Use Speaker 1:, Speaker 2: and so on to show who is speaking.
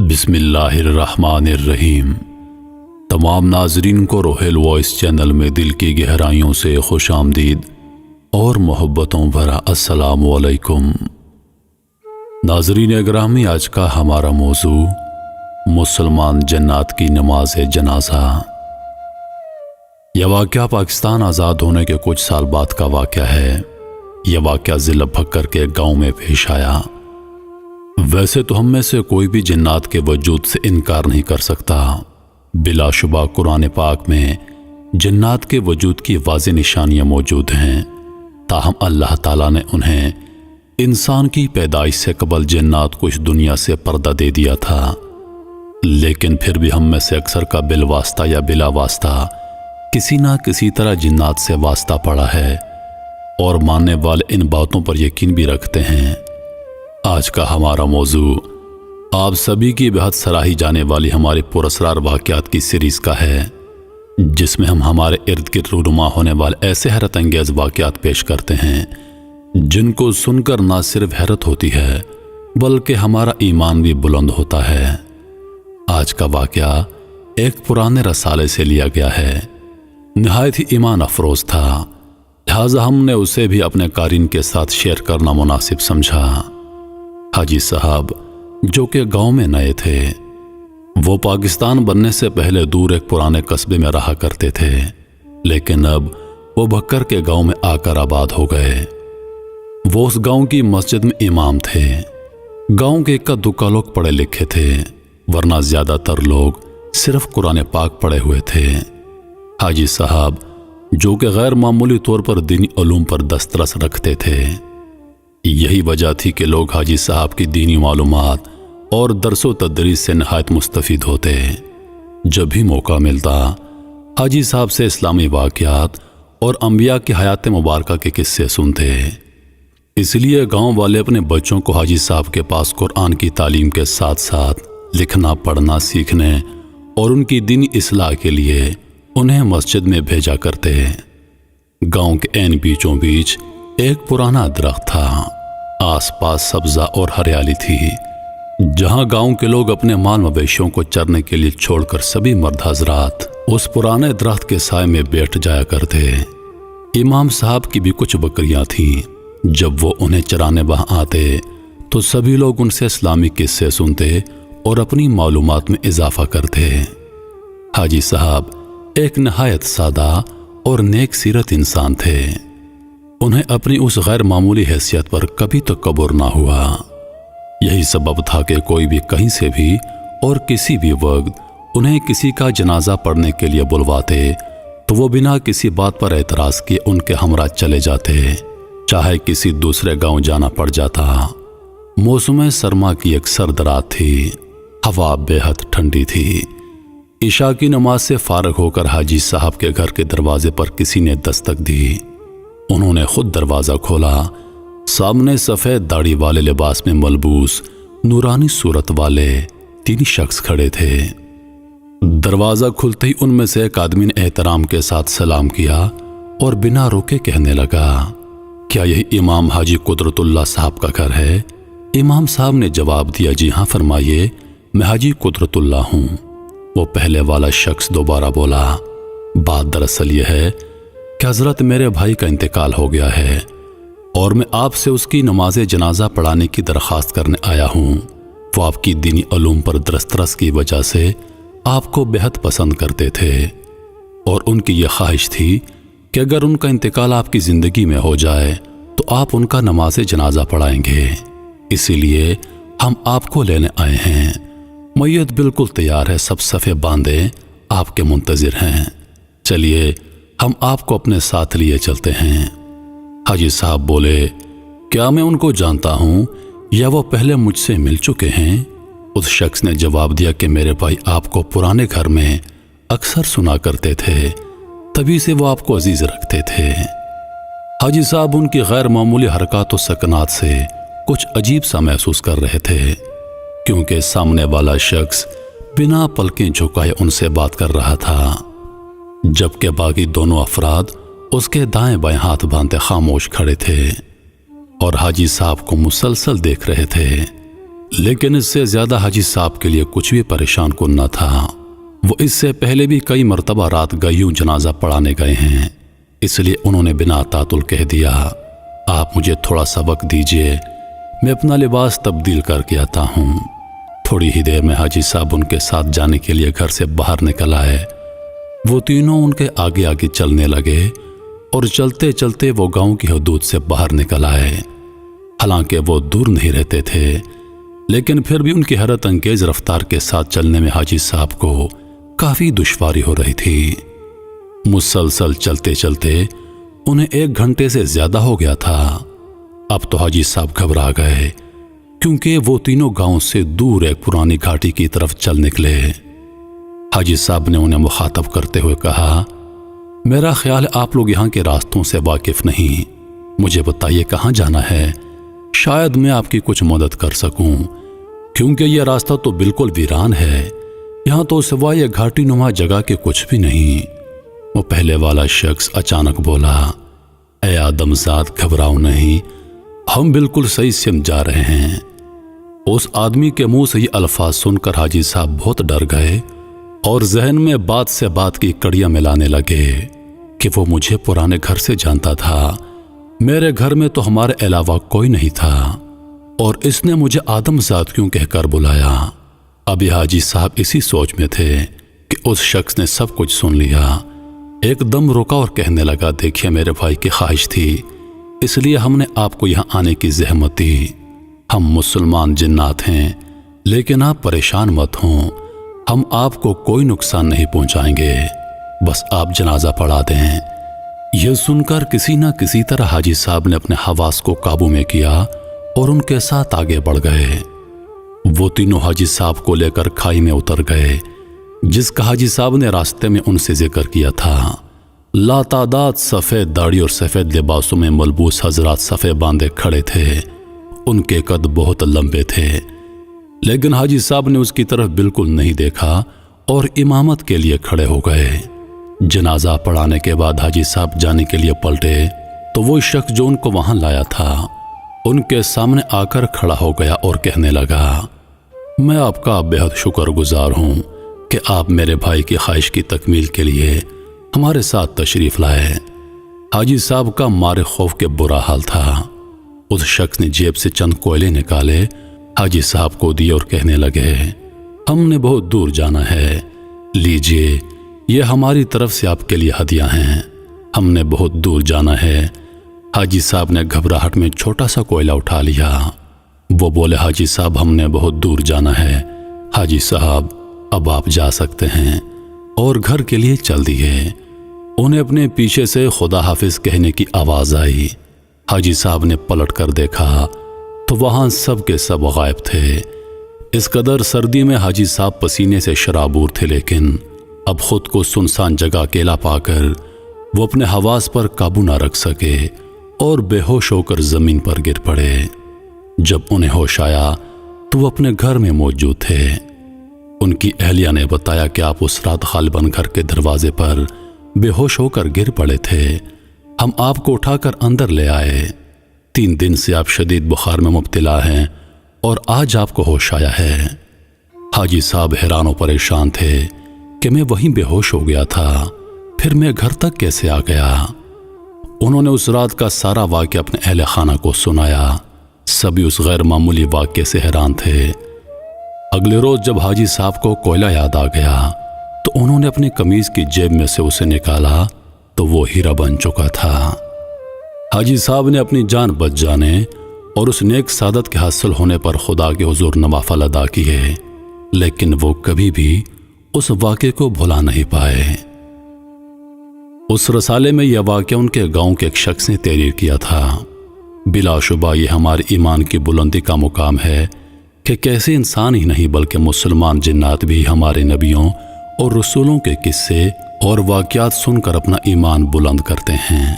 Speaker 1: بسم اللہ الرحمن الرحیم۔ تمام ناظرین کو روحیل وائس چینل میں دل کی گہرائیوں سے خوش آمدید اور محبتوں بھرا السلام علیکم۔ ناظرین اگرامی، آج کا ہمارا موضوع مسلمان جنات کی نماز جنازہ۔ یہ واقعہ پاکستان آزاد ہونے کے کچھ سال بعد کا واقعہ ہے۔ یہ واقعہ ضلع بھکر کے گاؤں میں پیش آیا۔ ویسے تو ہم میں سے کوئی بھی جنات کے وجود سے انکار نہیں کر سکتا۔ بلا شبہ قرآن پاک میں جنات کے وجود کی واضح نشانیاں موجود ہیں، تاہم اللہ تعالیٰ نے انہیں انسان کی پیدائش سے قبل جنات کو اس دنیا سے پردہ دے دیا تھا، لیکن پھر بھی ہم میں سے اکثر کا بالواسطہ یا بلا واسطہ کسی نہ کسی طرح جنات سے واسطہ پڑا ہے، اور ماننے والے ان باتوں پر یقین بھی رکھتے ہیں۔ آج کا ہمارا موضوع آپ سبھی کی بہت سراہی جانے والی ہماری پراسرار واقعات کی سیریز کا ہے، جس میں ہم ہمارے ارد گرد رونما ہونے والے ایسے حیرت انگیز واقعات پیش کرتے ہیں جن کو سن کر نہ صرف حیرت ہوتی ہے بلکہ ہمارا ایمان بھی بلند ہوتا ہے۔ آج کا واقعہ ایک پرانے رسالے سے لیا گیا ہے، نہایت ہی ایمان افروز تھا، لہٰذا ہم نے اسے بھی اپنے قارئین کے ساتھ شیئر کرنا مناسب سمجھا۔ حاجی صاحب جو کہ گاؤں میں نئے تھے، وہ پاکستان بننے سے پہلے دور ایک پرانے قصبے میں رہا کرتے تھے، لیکن اب وہ بھکر کے گاؤں میں آ کر آباد ہو گئے۔ وہ اس گاؤں کی مسجد میں امام تھے۔ گاؤں کے اکا دکا لوگ پڑھے لکھے تھے، ورنہ زیادہ تر لوگ صرف قرآن پاک پڑھے ہوئے تھے۔ حاجی صاحب جو کہ غیر معمولی طور پر دینی علوم پر دسترس رکھتے تھے، یہی وجہ تھی کہ لوگ حاجی صاحب کی دینی معلومات اور درس و تدریس سے نہایت مستفید ہوتے۔ جب بھی موقع ملتا حاجی صاحب سے اسلامی واقعات اور انبیاء کی حیات مبارکہ کے قصے سنتے۔ اس لیے گاؤں والے اپنے بچوں کو حاجی صاحب کے پاس قرآن کی تعلیم کے ساتھ ساتھ لکھنا پڑھنا سیکھنے اور ان کی دینی اصلاح کے لیے انہیں مسجد میں بھیجا کرتے۔ گاؤں کے عین بیچوں بیچ ایک پرانا درخت تھا، آس پاس سبزہ اور ہریالی تھی، جہاں گاؤں کے لوگ اپنے مال مویشیوں کو چرنے کے لیے چھوڑ کر سبھی مرد حضرات اس پرانے درخت کے سائے میں بیٹھ جایا کرتے۔ امام صاحب کی بھی کچھ بکریاں تھیں، جب وہ انہیں چرانے وہاں آتے تو سبھی لوگ ان سے اسلامی قصے سنتے اور اپنی معلومات میں اضافہ کرتے۔ حاجی صاحب ایک نہایت سادہ اور نیک سیرت انسان تھے۔ انہیں اپنی اس غیر معمولی حیثیت پر کبھی تکبر نہ ہوا۔ یہی سبب تھا کہ کوئی بھی کہیں سے بھی اور کسی بھی وقت انہیں کسی کا جنازہ پڑھنے کے لیے بلواتے تو وہ بنا کسی بات پر اعتراض کیے ان کے ہمراہ چلے جاتے، چاہے کسی دوسرے گاؤں جانا پڑ جاتا۔ موسم سرما کی ایک سرد رات تھی، ہوا بے حد ٹھنڈی تھی۔ عشاء کی نماز سے فارغ ہو کر حاجی صاحب کے گھر کے دروازے پر کسی نے دستک دی۔ انہوں نے خود دروازہ کھولا۔ سامنے سفید داڑھی والے لباس میں ملبوس نورانی صورت والے 3 شخص کھڑے تھے۔ دروازہ کھلتے ہی ان میں سے ایک آدمی نے احترام کے ساتھ سلام کیا اور بنا روکے کہنے لگا، کیا یہی امام حاجی قدرت اللہ صاحب کا گھر ہے؟ امام صاحب نے جواب دیا، جی ہاں فرمائیے، میں حاجی قدرت اللہ ہوں۔ وہ پہلے والا شخص دوبارہ بولا، بات دراصل یہ ہے کہ حضرت میرے بھائی کا انتقال ہو گیا ہے اور میں آپ سے اس کی نماز جنازہ پڑھانے کی درخواست کرنے آیا ہوں۔ وہ آپ کی دینی علوم پر دسترس کی وجہ سے آپ کو بہت پسند کرتے تھے، اور ان کی یہ خواہش تھی کہ اگر ان کا انتقال آپ کی زندگی میں ہو جائے تو آپ ان کا نماز جنازہ پڑھائیں گے، اسی لیے ہم آپ کو لینے آئے ہیں۔ میت بالکل تیار ہے، سب صفے باندھے آپ کے منتظر ہیں، چلیے ہم آپ کو اپنے ساتھ لیے چلتے ہیں۔ حاجی صاحب بولے، کیا میں ان کو جانتا ہوں یا وہ پہلے مجھ سے مل چکے ہیں؟ اس شخص نے جواب دیا کہ میرے بھائی آپ کو پرانے گھر میں اکثر سنا کرتے تھے، تبھی سے وہ آپ کو عزیز رکھتے تھے۔ حاجی صاحب ان کی غیر معمولی حرکات و سکنات سے کچھ عجیب سا محسوس کر رہے تھے، کیونکہ سامنے والا شخص بنا پلکیں جھکائے ان سے بات کر رہا تھا، جبکہ باقی دونوں افراد اس کے دائیں بائیں ہاتھ باندھے خاموش کھڑے تھے اور حاجی صاحب کو مسلسل دیکھ رہے تھے۔ لیکن اس سے زیادہ حاجی صاحب کے لیے کچھ بھی پریشان کن نہ تھا۔ وہ اس سے پہلے بھی کئی مرتبہ رات گئیوں جنازہ پڑھانے گئے ہیں، اس لیے انہوں نے بنا تعطل کہہ دیا، آپ مجھے تھوڑا سا وقت دیجئے، میں اپنا لباس تبدیل کر کے آتا ہوں۔ تھوڑی ہی دیر میں حاجی صاحب ان کے ساتھ جانے کے لیے گھر سے باہر نکل آئے۔ وہ تینوں ان کے آگے آگے چلنے لگے اور چلتے چلتے وہ گاؤں کی حدود سے باہر نکل آئے۔ حالانکہ وہ دور نہیں رہتے تھے، لیکن پھر بھی ان کی حیرت انگیز رفتار کے ساتھ چلنے میں حاجی صاحب کو کافی دشواری ہو رہی تھی۔ مسلسل چلتے چلتے انہیں 1 گھنٹے سے زیادہ ہو گیا تھا۔ اب تو حاجی صاحب گھبرا گئے، کیونکہ وہ تینوں گاؤں سے دور ایک پرانی گھاٹی کی طرف چل نکلے۔ حاجی صاحب نے انہیں مخاطب کرتے ہوئے کہا، میرا خیال ہے آپ لوگ یہاں کے راستوں سے واقف نہیں، مجھے بتائیے کہاں جانا ہے، شاید میں آپ کی کچھ مدد کر سکوں، کیونکہ یہ راستہ تو بالکل ویران ہے، یہاں تو سوائے گھاٹی نما جگہ کے کچھ بھی نہیں۔ وہ پہلے والا شخص اچانک بولا، اے آدم ذات گھبراؤ نہیں، ہم بالکل صحیح سمت جا رہے ہیں۔ اس آدمی کے منہ سے یہ الفاظ سن کر حاجی صاحب بہت ڈر گئے اور ذہن میں بات سے بات کی کڑیاں ملانے لگے کہ وہ مجھے پرانے گھر سے جانتا تھا، میرے گھر میں تو ہمارے علاوہ کوئی نہیں تھا، اور اس نے مجھے آدم ذات کیوں کہہ کر بلایا۔ ابھی حاجی صاحب اسی سوچ میں تھے کہ اس شخص نے سب کچھ سن لیا، ایک دم رکا اور کہنے لگا، دیکھیے میرے بھائی کی خواہش تھی، اس لیے ہم نے آپ کو یہاں آنے کی زحمت دی۔ ہم مسلمان جنات ہیں، لیکن آپ پریشان مت ہوں، ہم آپ کو کوئی نقصان نہیں پہنچائیں گے، بس آپ جنازہ پڑھا دیں۔ یہ سن کر کسی نہ کسی طرح حاجی صاحب نے اپنے حواس کو قابو میں کیا اور ان کے ساتھ آگے بڑھ گئے۔ وہ تینوں حاجی صاحب کو لے کر کھائی میں اتر گئے، جس کا حاجی صاحب نے راستے میں ان سے ذکر کیا تھا۔ لاتعداد سفید داڑھی اور سفید لباسوں میں ملبوس حضرات صفے باندھے کھڑے تھے، ان کے قد بہت لمبے تھے، لیکن حاجی صاحب نے اس کی طرف بالکل نہیں دیکھا اور امامت کے لیے کھڑے ہو گئے۔ جنازہ پڑھانے کے بعد حاجی صاحب جانے کے لیے پلٹے تو وہ شخص جو ان کو وہاں لایا تھا ان کے سامنے آ کر کھڑا ہو گیا اور کہنے لگا، میں آپ کا بہت شکر گزار ہوں کہ آپ میرے بھائی کی خواہش کی تکمیل کے لیے ہمارے ساتھ تشریف لائے۔ حاجی صاحب کا مارے خوف کے برا حال تھا۔ اس شخص نے جیب سے چند کوئلے نکالے، حاجی صاحب کو دیے اور کہنے لگے، ہم نے بہت دور جانا ہے، لیجئے یہ ہماری طرف سے آپ کے لیے ہدیہ ہیں، ہم نے بہت دور جانا ہے۔ حاجی صاحب نے گھبراہٹ میں چھوٹا سا کوئلہ اٹھا لیا۔ وہ بولے، حاجی صاحب ہم نے بہت دور جانا ہے، حاجی صاحب اب آپ جا سکتے ہیں، اور گھر کے لیے چل دیے۔ انہیں اپنے پیچھے سے خدا حافظ کہنے کی آواز آئی۔ حاجی صاحب نے پلٹ کر دیکھا تو وہاں سب کے سب غائب تھے۔ اس قدر سردی میں حاجی صاحب پسینے سے شرابور تھے، لیکن اب خود کو سنسان جگہ اکیلا پا کر وہ اپنے حواس پر قابو نہ رکھ سکے اور بے ہوش ہو کر زمین پر گر پڑے۔ جب انہیں ہوش آیا تو وہ اپنے گھر میں موجود تھے۔ ان کی اہلیہ نے بتایا کہ آپ اس رات غالباً گھر کے دروازے پر بے ہوش ہو کر گر پڑے تھے، ہم آپ کو اٹھا کر اندر لے آئے۔ 3 دن سے آپ شدید بخار میں مبتلا ہیں اور آج آپ کو ہوش آیا ہے۔ حاجی صاحب حیران و پریشان تھے کہ میں وہیں بے ہوش ہو گیا تھا، پھر میں گھر تک کیسے آ گیا؟ انہوں نے اس رات کا سارا واقعہ اپنے اہل خانہ کو سنایا۔ سبھی اس غیر معمولی واقعے سے حیران تھے۔ اگلے روز جب حاجی صاحب کو کوئلہ یاد آ گیا تو انہوں نے اپنی قمیض کی جیب میں سے اسے نکالا تو وہ ہیرا بن چکا تھا۔ حاجی صاحب نے اپنی جان بچ جانے اور اس نیک سعادت کے حاصل ہونے پر خدا کے حضور نوافل ادا کیے، لیکن وہ کبھی بھی اس واقعے کو بھلا نہیں پائے۔ اس رسالے میں یہ واقعہ ان کے گاؤں کے ایک شخص نے تحریر کیا تھا۔ بلا شبہ یہ ہمارے ایمان کی بلندی کا مقام ہے کہ کیسے انسان ہی نہیں بلکہ مسلمان جنات بھی ہمارے نبیوں اور رسولوں کے قصے اور واقعات سن کر اپنا ایمان بلند کرتے ہیں۔